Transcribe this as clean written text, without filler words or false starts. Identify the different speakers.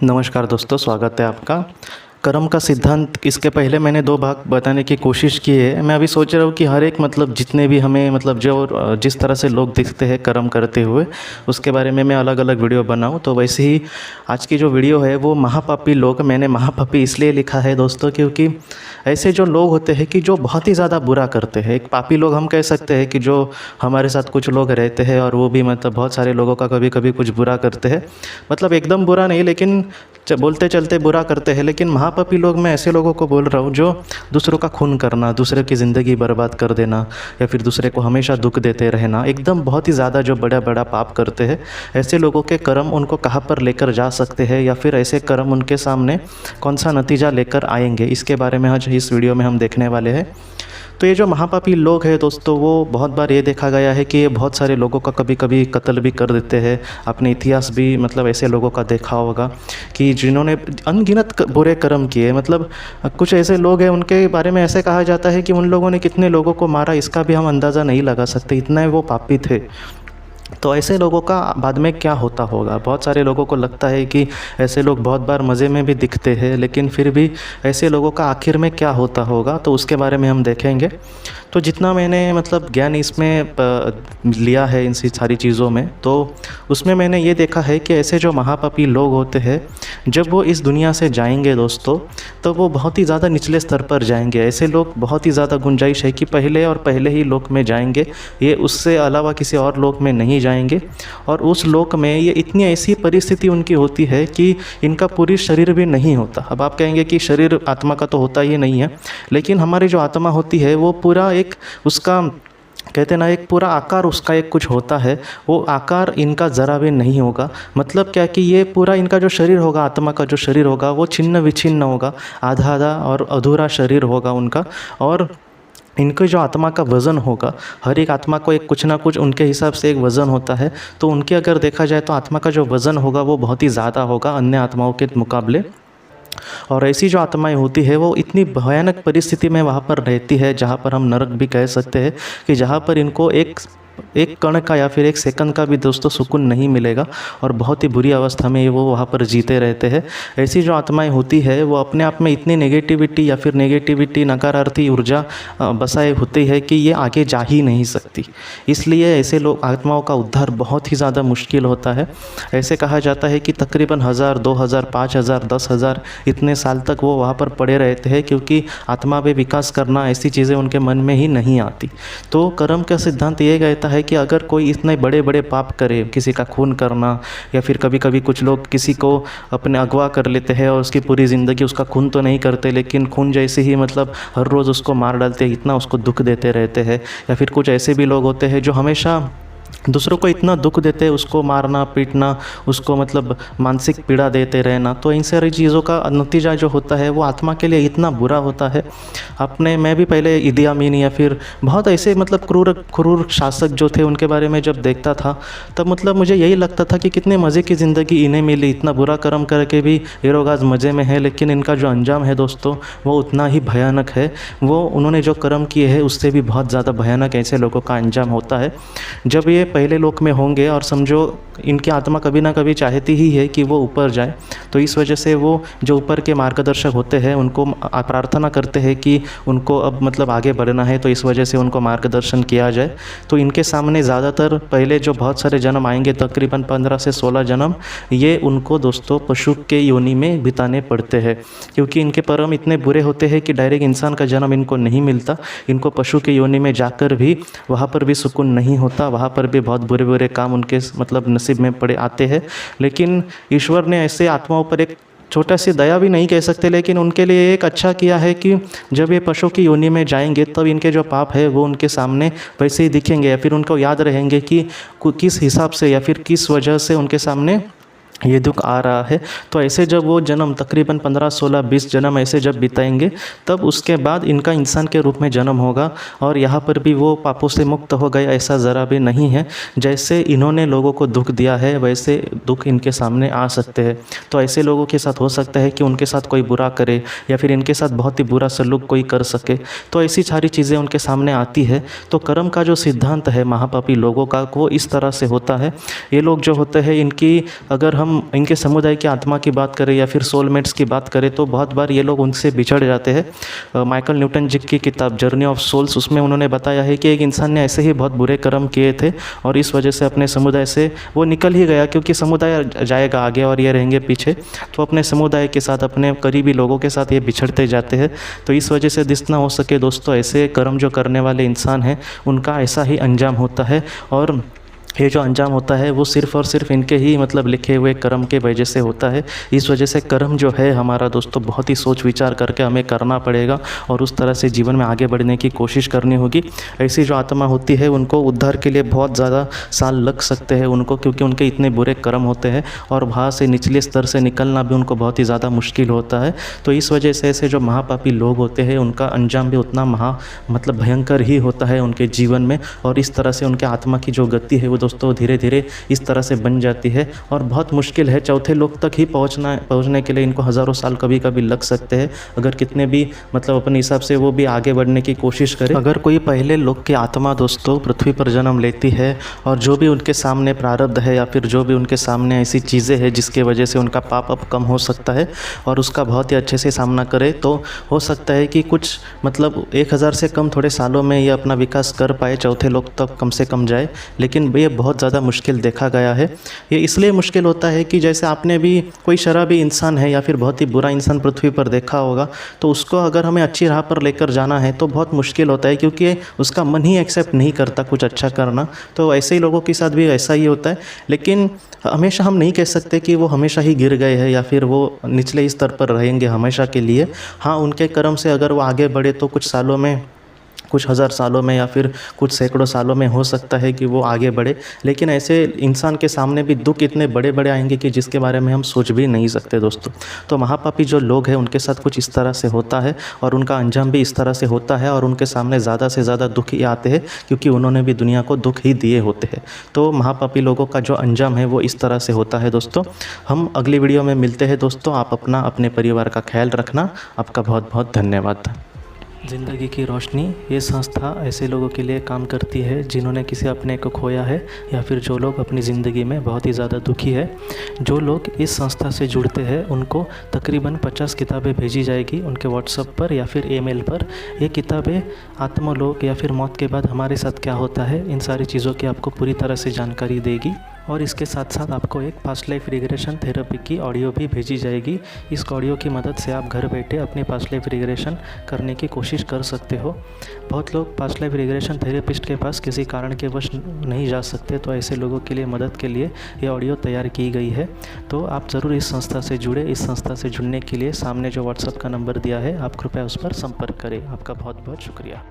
Speaker 1: नमस्कार दोस्तों, स्वागत है आपका। कर्म का सिद्धांत, इसके पहले मैंने 2 भाग बताने की कोशिश की है। मैं अभी सोच रहा हूँ कि हर एक जितने भी हमें जो जिस तरह से लोग दिखते हैं कर्म करते हुए, उसके बारे में मैं अलग अलग वीडियो बनाऊँ। तो वैसे ही आज की जो वीडियो है वो महापापी लोग। मैंने महापापी इसलिए लिखा है दोस्तों क्योंकि ऐसे जो लोग होते हैं कि जो बहुत ही ज़्यादा बुरा करते हैं। एक पापी लोग हम कह सकते हैं कि जो हमारे साथ कुछ लोग रहते हैं और वो भी बहुत सारे लोगों का कभी कभी कुछ बुरा करते हैं। एकदम बुरा नहीं, लेकिन बोलते चलते बुरा करते हैं। लेकिन महापापी लोग, मैं ऐसे लोगों को बोल रहा हूँ जो दूसरों का खून करना, दूसरे की ज़िंदगी बर्बाद कर देना, या फिर दूसरे को हमेशा दुख देते रहना, एकदम बहुत ही ज़्यादा जो बड़ा बड़ा पाप करते हैं। ऐसे लोगों के कर्म उनको कहाँ पर लेकर जा सकते हैं, या फिर ऐसे कर्म उनके सामने कौन सा नतीजा लेकर आएंगे, इसके बारे में आज इस वीडियो में हम देखने वाले हैं। तो ये जो महापापी लोग हैं दोस्तों, वो बहुत बार ये देखा गया है कि ये बहुत सारे लोगों का कभी कभी कत्ल भी कर देते हैं। अपने इतिहास भी ऐसे लोगों का देखा होगा कि जिन्होंने अनगिनत बुरे कर्म किए। कुछ ऐसे लोग हैं, उनके बारे में ऐसे कहा जाता है कि उन लोगों ने कितने लोगों को मारा, इसका भी हम अंदाज़ा नहीं लगा सकते, इतना वो पापी थे। तो ऐसे लोगों का बाद में क्या होता होगा। बहुत सारे लोगों को लगता है कि ऐसे लोग बहुत बार मज़े में भी दिखते हैं, लेकिन फिर भी ऐसे लोगों का आखिर में क्या होता होगा, तो उसके बारे में हम देखेंगे। तो जितना मैंने ज्ञान इसमें लिया है इन सारी चीज़ों में, तो उसमें मैंने ये देखा है कि ऐसे जो महापापी लोग होते हैं, जब वो इस दुनिया से जाएंगे दोस्तों, तो वो बहुत ही ज़्यादा निचले स्तर पर जाएंगे। ऐसे लोग बहुत ही ज़्यादा गुंजाइश है कि पहले ही लोक में जाएंगे, ये उससे अलावा किसी और लोक में नहीं जाएंगे। और उस लोक में ये इतनी ऐसी परिस्थिति उनकी होती है कि इनका पूरी शरीर भी नहीं होता। अब आप कहेंगे कि शरीर आत्मा का तो होता ही नहीं है, लेकिन हमारी जो आत्मा होती है वो पूरा एक उसका कहते ना, एक पूरा आकार उसका एक कुछ होता है। वो आकार इनका ज़रा भी नहीं होगा। क्या कि ये पूरा इनका जो शरीर होगा, आत्मा का जो शरीर होगा, वो छिन्न विछिन्न होगा, आधा आधा और अधूरा शरीर होगा उनका। और इनके जो आत्मा का वज़न होगा, हर एक आत्मा को एक कुछ ना कुछ उनके हिसाब से एक वज़न होता है। तो उनके अगर देखा जाए तो आत्मा का जो वज़न होगा वो बहुत ही ज़्यादा होगा अन्य आत्माओं के मुकाबले। और ऐसी जो आत्माएं होती है वो इतनी भयानक परिस्थिति में वहाँ पर रहती है, जहाँ पर हम नरक भी कह सकते हैं, कि जहाँ पर इनको एक कण का या फिर एक सेकंड का भी दोस्तों सुकून नहीं मिलेगा, और बहुत ही बुरी अवस्था में वो वहाँ पर जीते रहते हैं। ऐसी जो आत्माएं होती है वो अपने आप में इतनी नेगेटिविटी नकारात्मक ऊर्जा बसाए होती है कि ये आगे जा ही नहीं सकती। इसलिए ऐसे लोग आत्माओं का उद्धार बहुत ही ज़्यादा मुश्किल होता है। ऐसे कहा जाता है कि तकरीबन 1000, 2000, 5000, 10,000 इतने साल तक वो वहाँ पर पड़े रहते हैं, क्योंकि आत्मा पे विकास करना, ऐसी चीज़ें उनके मन में ही नहीं आती। तो कर्म का सिद्धांत ये कहता है कि अगर कोई इतने बड़े बड़े पाप करे, किसी का खून करना, या फिर कभी कभी कुछ लोग किसी को अपने अगवा कर लेते हैं और उसकी पूरी ज़िंदगी, उसका खून तो नहीं करते लेकिन खून जैसे ही हर रोज़ उसको मार डालते हैं, इतना उसको दुख देते रहते हैं। या फिर कुछ ऐसे भी लोग होते हैं जो हमेशा दूसरों को इतना दुख देते हैं, उसको मारना पीटना, उसको मानसिक पीड़ा देते रहना। तो इन सारी चीज़ों का नतीजा जो होता है वो आत्मा के लिए इतना बुरा होता है। मैं भी पहले इदी अमीन या फिर बहुत ऐसे क्रूर शासक जो थे उनके बारे में जब देखता था, तब मुझे यही लगता था कि कितने मज़े की ज़िंदगी इन्हें मिली, इतना बुरा कर्म करके भी ये लोग आज मज़े में है। लेकिन इनका जो अंजाम है दोस्तों वो उतना ही भयानक है। वो उन्होंने जो कर्म किए हैं उससे भी बहुत ज़्यादा भयानक ऐसे लोगों का अंजाम होता है। जब ये पहले लोक में होंगे, और समझो इनकी आत्मा कभी ना कभी चाहती ही है कि वो ऊपर जाए, तो इस वजह से वो जो ऊपर के मार्गदर्शक होते हैं उनको प्रार्थना करते हैं कि उनको अब आगे बढ़ना है, तो इस वजह से उनको मार्गदर्शन किया जाए। तो इनके सामने ज़्यादातर पहले जो बहुत सारे जन्म आएंगे, तकरीबन 15 से 16 जन्म, ये उनको दोस्तों पशु के योनि में बिताने पड़ते हैं, क्योंकि इनके कर्म इतने बुरे होते हैं कि डायरेक्ट इंसान का जन्म इनको नहीं मिलता। इनको पशु के योनि में जाकर भी वहाँ पर भी सुकून नहीं होता, वहाँ पर भी बहुत बुरे बुरे काम उनके नसीब में पड़े आते हैं। लेकिन ईश्वर ने ऐसे आत्माओं पर एक छोटा सी दया भी नहीं कह सकते, लेकिन उनके लिए एक अच्छा किया है कि जब ये पशु की योनि में जाएंगे तब इनके जो पाप है वो उनके सामने वैसे ही दिखेंगे, या फिर उनको याद रहेंगे कि किस हिसाब से या फिर किस वजह से उनके सामने ये दुख आ रहा है। तो ऐसे जब वो जन्म तकरीबन 15, 16, 20 जन्म ऐसे जब बिताएंगे, तब उसके बाद इनका इंसान के रूप में जन्म होगा, और यहाँ पर भी वो पापों से मुक्त हो गए ऐसा ज़रा भी नहीं है। जैसे इन्होंने लोगों को दुख दिया है वैसे दुख इनके सामने आ सकते हैं। तो ऐसे लोगों के साथ हो सकता है कि उनके साथ कोई बुरा करे, या फिर इनके साथ बहुत ही बुरा सलूक कोई कर सके। तो ऐसी सारी चीज़ें उनके सामने आती है। तो कर्म का जो सिद्धांत है महापापी लोगों का, वो इस तरह से होता है। ये लोग जो होते हैं, इनकी अगर हम हम इनके समुदाय की आत्मा की बात करें या फिर सोलमेट्स की बात करें तो बहुत बार ये लोग उनसे बिछड़ जाते हैं। माइकल न्यूटन जी की किताब जर्नी ऑफ सोल्स, उसमें उन्होंने बताया है कि एक इंसान ने ऐसे ही बहुत बुरे कर्म किए थे और इस वजह से अपने समुदाय से वो निकल ही गया, क्योंकि समुदाय जाएगा आगे और ये रहेंगे पीछे, तो अपने समुदाय के साथ अपने करीबी लोगों के साथ ये बिछड़ते जाते हैं। तो इस वजह से जितना हो सके दोस्तों, ऐसे कर्म जो करने वाले इंसान हैं उनका ऐसा ही अंजाम होता है, और ये जो अंजाम होता है वो सिर्फ़ और सिर्फ इनके ही मतलब लिखे हुए कर्म के वजह से होता है। इस वजह से कर्म जो है हमारा दोस्तों बहुत ही सोच विचार करके हमें करना पड़ेगा और उस तरह से जीवन में आगे बढ़ने की कोशिश करनी होगी। ऐसी जो आत्मा होती है उनको उद्धार के लिए बहुत ज़्यादा साल लग सकते हैं उनको, क्योंकि उनके इतने बुरे कर्म होते हैं और वहाँ से निचले स्तर से निकलना भी उनको बहुत ही ज़्यादा मुश्किल होता है। तो इस वजह से ऐसे जो महापापी लोग होते हैं उनका अंजाम भी उतना मतलब भयंकर ही होता है उनके जीवन में, और इस तरह से उनके आत्मा की जो गति है वो दोस्तों धीरे धीरे इस तरह से बन जाती है और बहुत मुश्किल है। चौथे लोग तक ही पहुंचने के लिए इनको हज़ारों साल कभी कभी लग सकते हैं, अगर कितने भी मतलब अपने हिसाब से वो भी आगे बढ़ने की कोशिश करें। अगर कोई पहले लोग की आत्मा दोस्तों पृथ्वी पर जन्म लेती है और जो भी उनके सामने प्रारब्ध है या फिर जो भी उनके सामने ऐसी चीज़ें हैं जिसके वजह से उनका पाप अब कम हो सकता है और उसका बहुत ही अच्छे से सामना करे, तो हो सकता है कि कुछ मतलब 1000 से कम थोड़े सालों में ये अपना विकास कर पाए, चौथे लोग तक कम से कम जाए। लेकिन ये बहुत ज़्यादा मुश्किल देखा गया है। ये इसलिए मुश्किल होता है कि जैसे आपने भी कोई शराबी इंसान है या फिर बहुत ही बुरा इंसान पृथ्वी पर देखा होगा, तो उसको अगर हमें अच्छी राह पर लेकर जाना है तो बहुत मुश्किल होता है, क्योंकि उसका मन ही एक्सेप्ट नहीं करता कुछ अच्छा करना। तो ऐसे ही लोगों के साथ भी ऐसा ही होता है। लेकिन हमेशा हम नहीं कह सकते कि वो हमेशा ही गिर गए हैं या फिर वो निचले स्तर पर रहेंगे हमेशा के लिए। हाँ, उनके कर्म से अगर वो आगे बढ़े तो कुछ सालों में, कुछ हज़ार सालों में या फिर कुछ सैकड़ों सालों में हो सकता है कि वो आगे बढ़े। लेकिन ऐसे इंसान के सामने भी दुख इतने बड़े बड़े आएंगे कि जिसके बारे में हम सोच भी नहीं सकते दोस्तों। तो महापापी जो लोग हैं उनके साथ कुछ इस तरह से होता है और उनका अंजाम भी इस तरह से होता है और उनके सामने ज़्यादा से ज़्यादा दुख ही आते हैं, क्योंकि उन्होंने भी दुनिया को दुख ही दिए होते हैं। तो महापापी लोगों का जो अंजाम है वो इस तरह से होता है दोस्तों। हम अगली वीडियो में मिलते हैं दोस्तों। आप अपना अपने परिवार का ख्याल रखना। आपका बहुत बहुत धन्यवाद। ज़िंदगी की रोशनी ये संस्था ऐसे लोगों के लिए काम करती है जिन्होंने किसी अपने को खोया है या फिर जो लोग अपनी ज़िंदगी में बहुत ही ज़्यादा दुखी है। जो लोग इस संस्था से जुड़ते हैं उनको तकरीबन 50 किताबें भेजी जाएगी उनके व्हाट्सएप पर या फिर ईमेल पर। ये किताबें आत्मलोक या फिर मौत के बाद हमारे साथ क्या होता है इन सारी चीज़ों की आपको पूरी तरह से जानकारी देगी। और इसके साथ साथ आपको एक पास्ट लाइफ रिग्रेशन थेरेपी की ऑडियो भी भेजी जाएगी। इस ऑडियो की मदद से आप घर बैठे अपनी पास्ट लाइफ रिग्रेशन करने की कोशिश कर सकते हो। बहुत लोग पास्ट लाइफ रिग्रेशन थेरेपिस्ट के पास किसी कारण के वश नहीं जा सकते, तो ऐसे लोगों के लिए मदद के लिए ये ऑडियो तैयार की गई है। तो आप ज़रूर इस संस्था से जुड़े। इस संस्था से जुड़ने के लिए सामने जो व्हाट्सएप का नंबर दिया है आप कृपया उस पर संपर्क करें। आपका बहुत बहुत शुक्रिया।